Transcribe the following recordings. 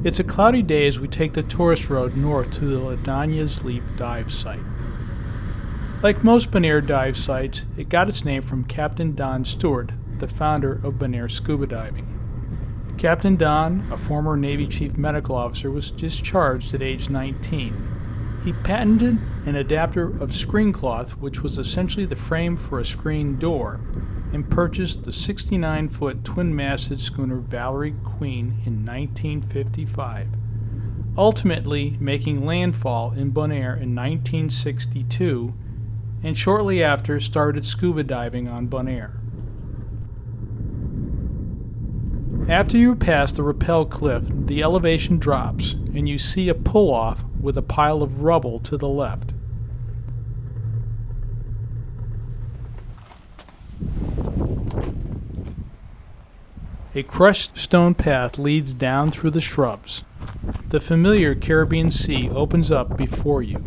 It's a cloudy day as we take the tourist road north to the Dania's Leap dive site. Like most Bonaire dive sites, it got its name from Captain Don Stewart, the founder of Bonaire scuba diving. Captain Don, a former Navy Chief Medical Officer, was discharged at age 19. He patented an adapter of screen cloth, which was essentially the frame for a screen door, and purchased the 69-foot twin-masted schooner Valerie Queen in 1955, ultimately making landfall in Bonaire in 1962, and shortly after started scuba diving on Bonaire. After you pass the Rappel cliff, the elevation drops, and you see a pull-off with a pile of rubble to the left. A crushed stone path leads down through the shrubs. The familiar Caribbean Sea opens up before you.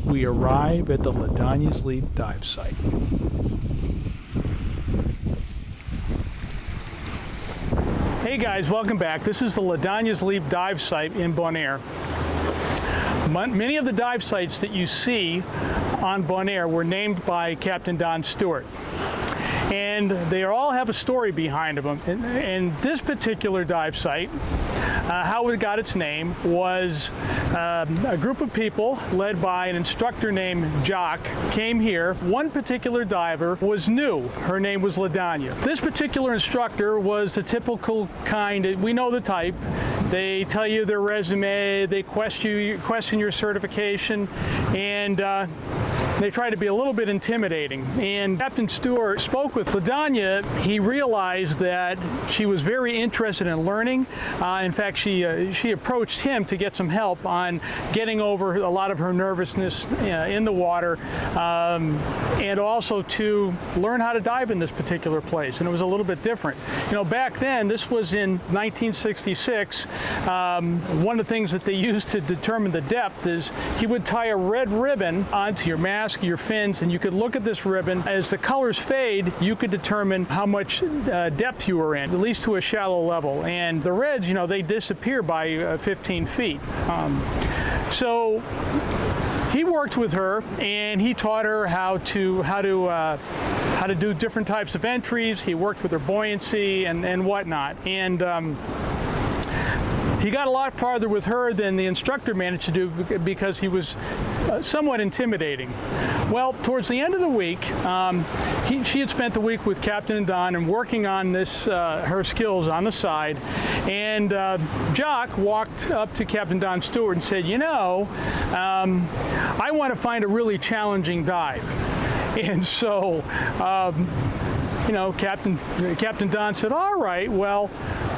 We arrive at the Dania's Leap dive site. Hey guys, welcome back. This is the Dania's Leap dive site in Bonaire. Many of the dive sites that you see on Bonaire were named by Captain Don Stewart. And they all have a story behind them. And this particular dive site, how it got its name was a group of people led by an instructor named Jacques came here. One particular diver was new. Her name was Dania. This particular instructor was the typical kind, we know the type. They tell you their resume, they question your certification, and they try to be a little bit intimidating. And Captain Stewart spoke with Dania. He realized that she was very interested in learning. In fact, she approached him to get some help on getting over a lot of her nervousness in the water, and also to learn how to dive in this particular place. And it was a little bit different. You know, back then, this was in 1966. One of the things that they used to determine the depth is he would tie a red ribbon onto your mask, your fins, and you could look at this ribbon. As the colors fade, you could determine how much depth you were in, at least to a shallow level. And the reds, you know, they disappear by 15 feet. So he worked with her, and he taught her how to do different types of entries. He worked with her buoyancy and whatnot. And he got a lot farther with her than the instructor managed to do because he was somewhat intimidating. Well, towards the end of the week, she had spent the week with Captain Don and working on this, her skills on the side. And Jacques walked up to Captain Don Stewart and said, you know, I want to find a really challenging dive. And so, you know, Captain Don said, all right, well,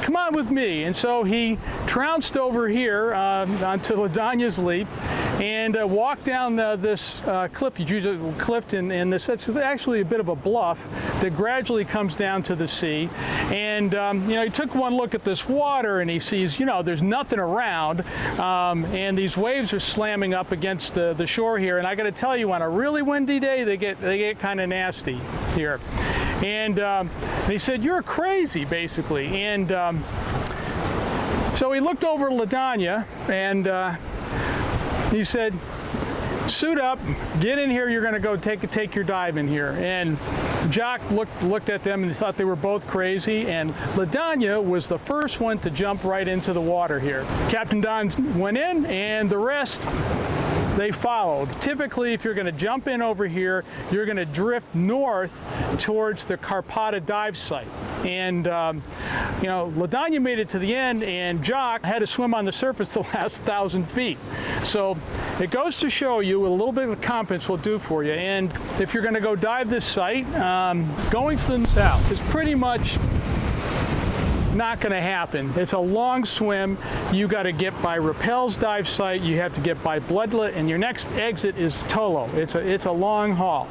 come on with me. And so he trounced over here onto Dania's Leap and walked down this cliff. You choose a cliff in this. It's actually a bit of a bluff that gradually comes down to the sea. And you know, he took one look at this water and he sees, you know, there's nothing around, and these waves are slamming up against the shore here. And I got to tell you, on a really windy day, they get kind of nasty here. And he said, you're crazy, basically. And so he looked over at Dania and he said, suit up, get in here, you're going to go take your dive in here. And Jacques looked at them and thought they were both crazy, and Dania was the first one to jump right into the water here. Captain Don went in, and the rest, they followed. Typically, if you're going to jump in over here, you're going to drift north towards the Karpata dive site. And you know, Dania made it to the end, and Jacques had to swim on the surface the last 1,000 feet. So it goes to show you what a little bit of confidence will do for you. And if you're going to go dive this site, going to the south is pretty much not going to happen. It's a long swim. You got to get by Rappel's dive site. You have to get by Bloodlet, and your next exit is Tolo. It's a long haul.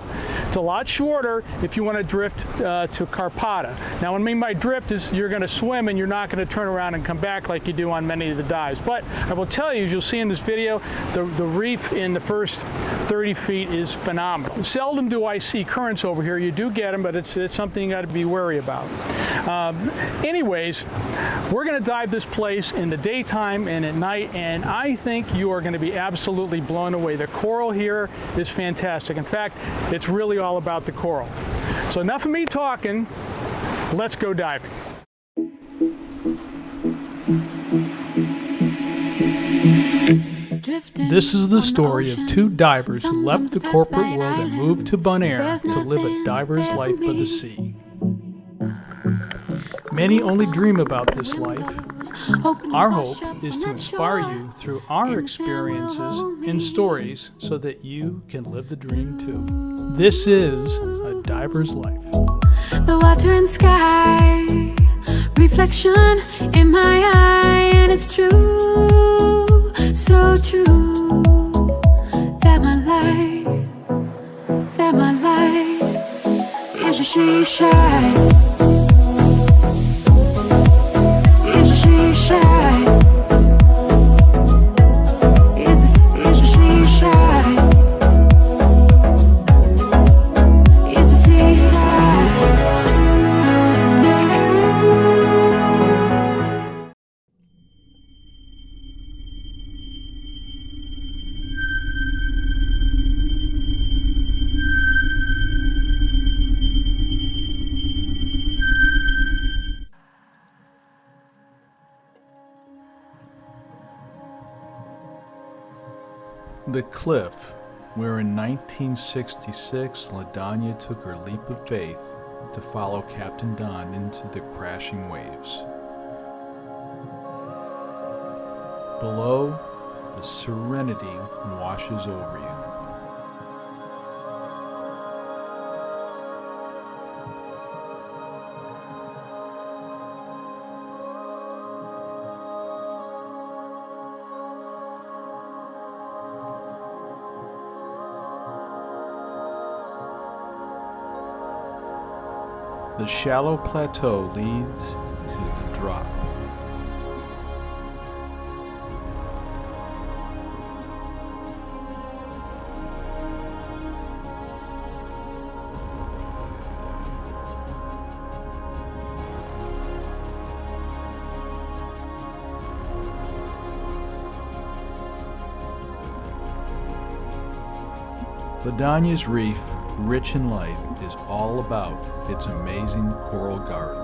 It's a lot shorter if you want to drift to Karpata. Now, what I mean by drift is you're going to swim and you're not going to turn around and come back like you do on many of the dives. But I will tell you, as you'll see in this video, the reef in the first 30 feet is phenomenal. Seldom do I see currents over here. You do get them, but it's something you got to be wary about. Anyways, we're going to dive this place in the daytime and at night, and I think you are going to be absolutely blown away. The coral here is fantastic. In fact, it's really all about the coral. So enough of me talking. Let's go diving. This is the story of two divers who left the corporate world and moved to Bonaire to live a diver's life by the sea. Many only dream about this life. Our hope is to inspire you through our experiences and stories so that you can live the dream too. This is a diver's life. The water and sky, reflection in my eye, and it's true, so true, that my life is a she shy. The cliff where in 1966 Dania took her leap of faith to follow Captain Don into the crashing waves. Below, the serenity washes over you. The shallow plateau leads to the drop. Dania's Reef, rich in life, is all about its amazing coral garden.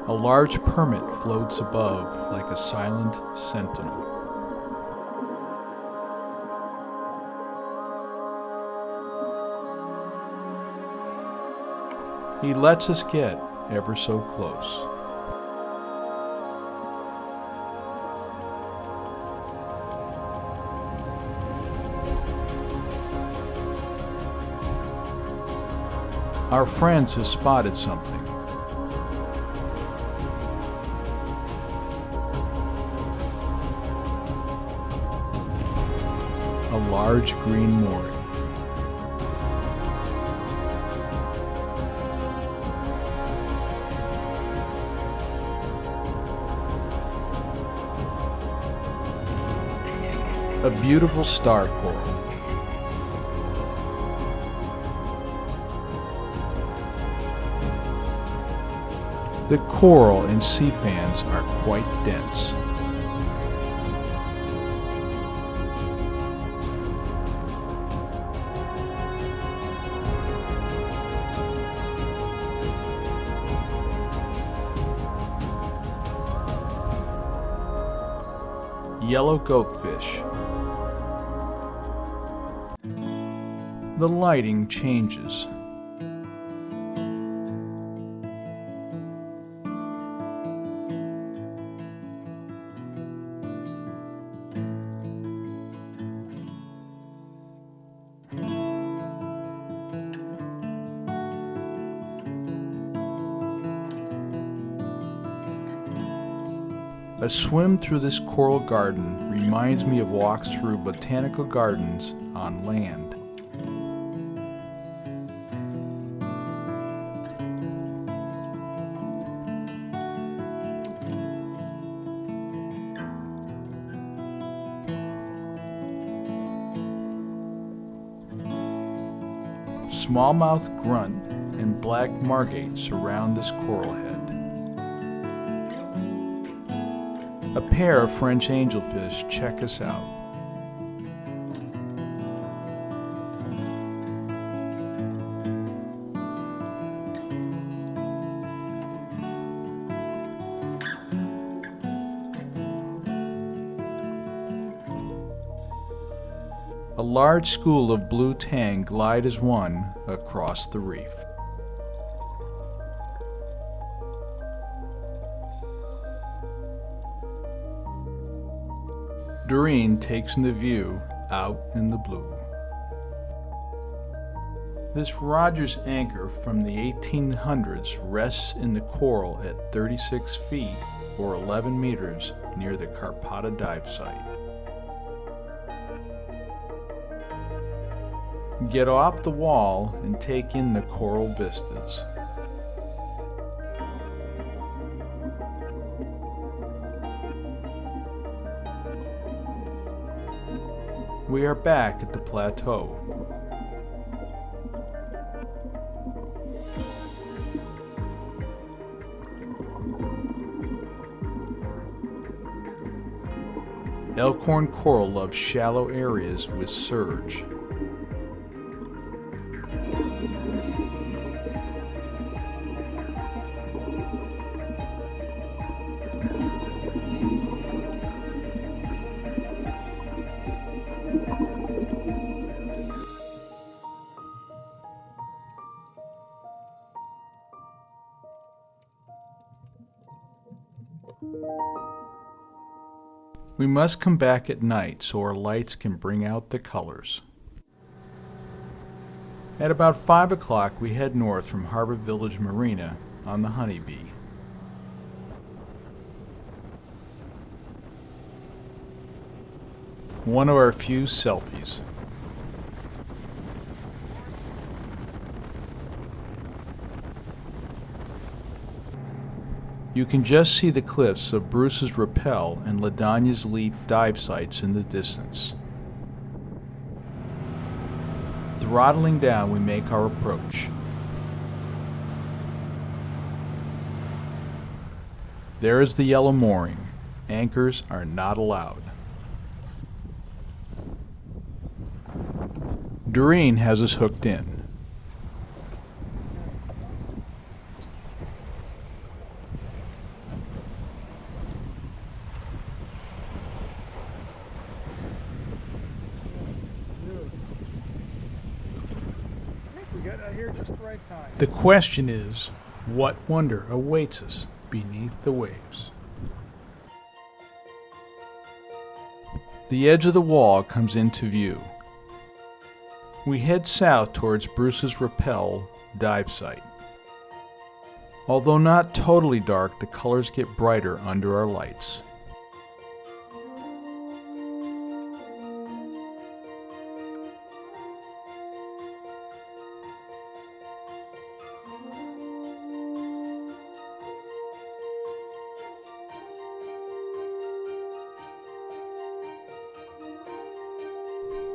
A large permit floats above like a silent sentinel. He lets us get ever so close. Our friends have spotted something. A large green mooring. A beautiful star coral. The coral and sea fans are quite dense. Yellow goatfish. The lighting changes. A swim through this coral garden reminds me of walks through botanical gardens on land. Smallmouth grunt and black margate surround this coral head. A pair of French angelfish check us out. A large school of blue tang glide as one across the reef. Doreen takes in the view out in the blue. This Rogers anchor from the 1800s rests in the coral at 36 feet or 11 meters near the Karpata dive site. Get off the wall and take in the coral vistas. We are back at the plateau. Elkhorn coral loves shallow areas with surge. We must come back at night so our lights can bring out the colors. At about 5 o'clock we head north from Harbor Village Marina on the Honeybee. One of our few selfies. You can just see the cliffs of Bruce's Rappel and Dania's Leap dive sites in the distance. Throttling down, we make our approach. There is the yellow mooring. Anchors are not allowed. Doreen has us hooked in. The question is, what wonder awaits us beneath the waves? The edge of the wall comes into view. We head south towards Bruce's Rappel dive site. Although not totally dark, the colors get brighter under our lights.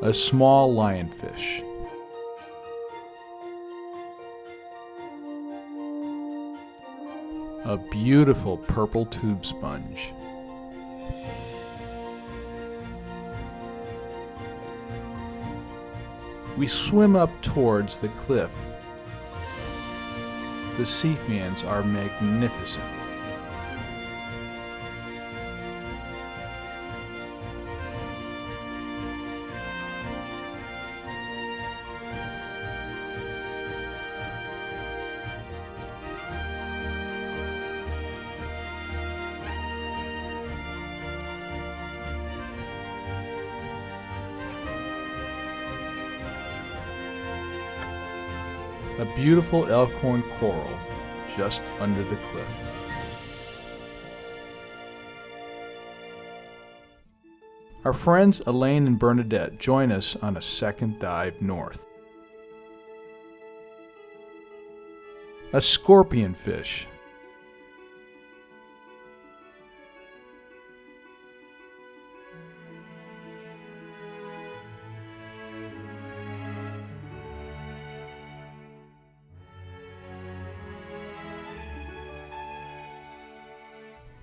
A small lionfish. A beautiful purple tube sponge. We swim up towards the cliff. The sea fans are magnificent. A beautiful elkhorn coral just under the cliff. Our friends Elaine and Bernadette join us on a second dive north. A scorpionfish.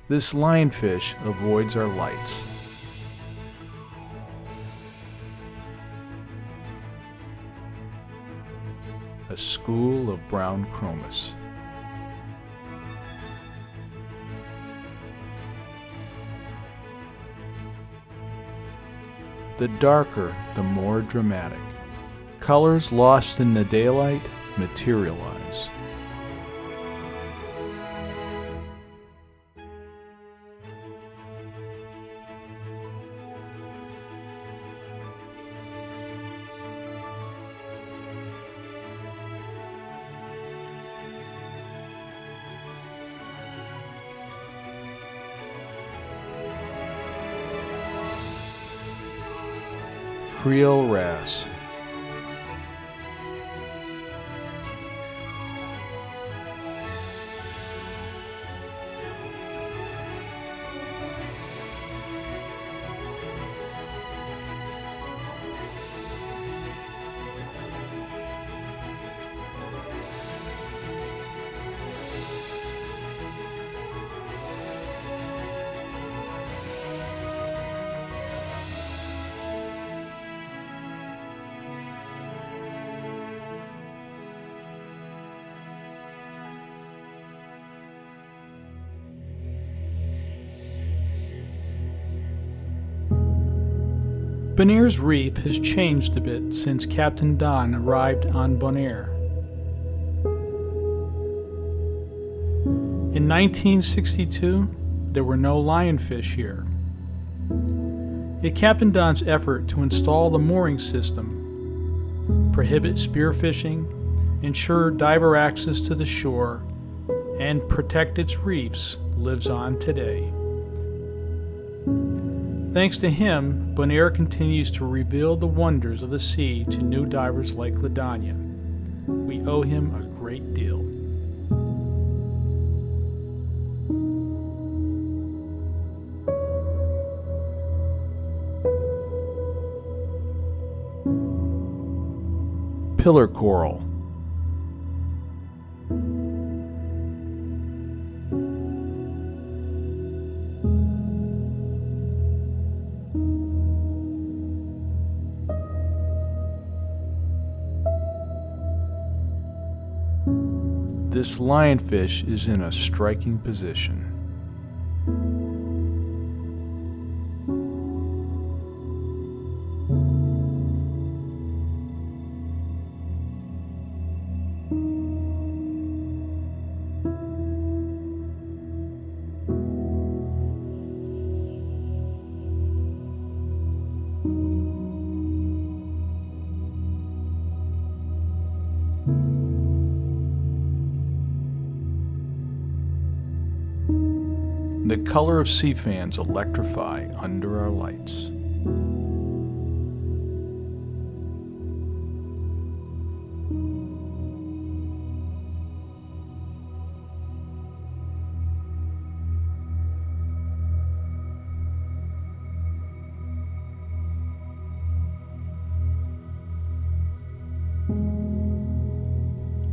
This lionfish avoids our lights. A school of brown chromis. The darker, the more dramatic. Colors lost in the daylight materialize. Creole wrasse. Bonaire's reef has changed a bit since Captain Don arrived on Bonaire. In 1962, there were no lionfish here. Yet Captain Don's effort to install the mooring system, prohibit spearfishing, ensure diver access to the shore, and protect its reefs lives on today. Thanks to him, Bonaire continues to reveal the wonders of the sea to new divers like Dania. We owe him a great deal. Pillar coral. This lionfish is in a striking position. The color of sea fans electrify under our lights.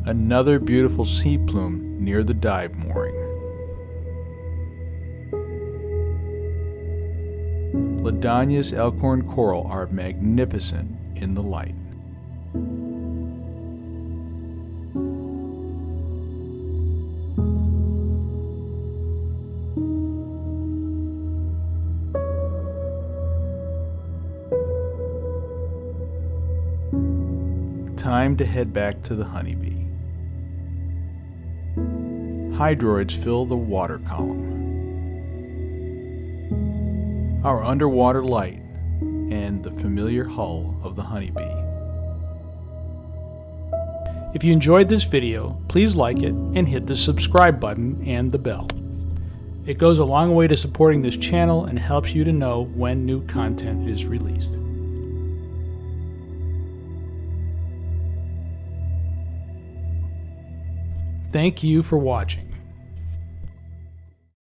Another beautiful sea plume near the dive mooring. Dania's elkhorn coral are magnificent in the light. Time to head back to the honeybee. Hydroids fill the water column. Our underwater light, and the familiar hull of the honeybee. If you enjoyed this video, please like it and hit the subscribe button and the bell. It goes a long way to supporting this channel and helps you to know when new content is released. Thank you for watching.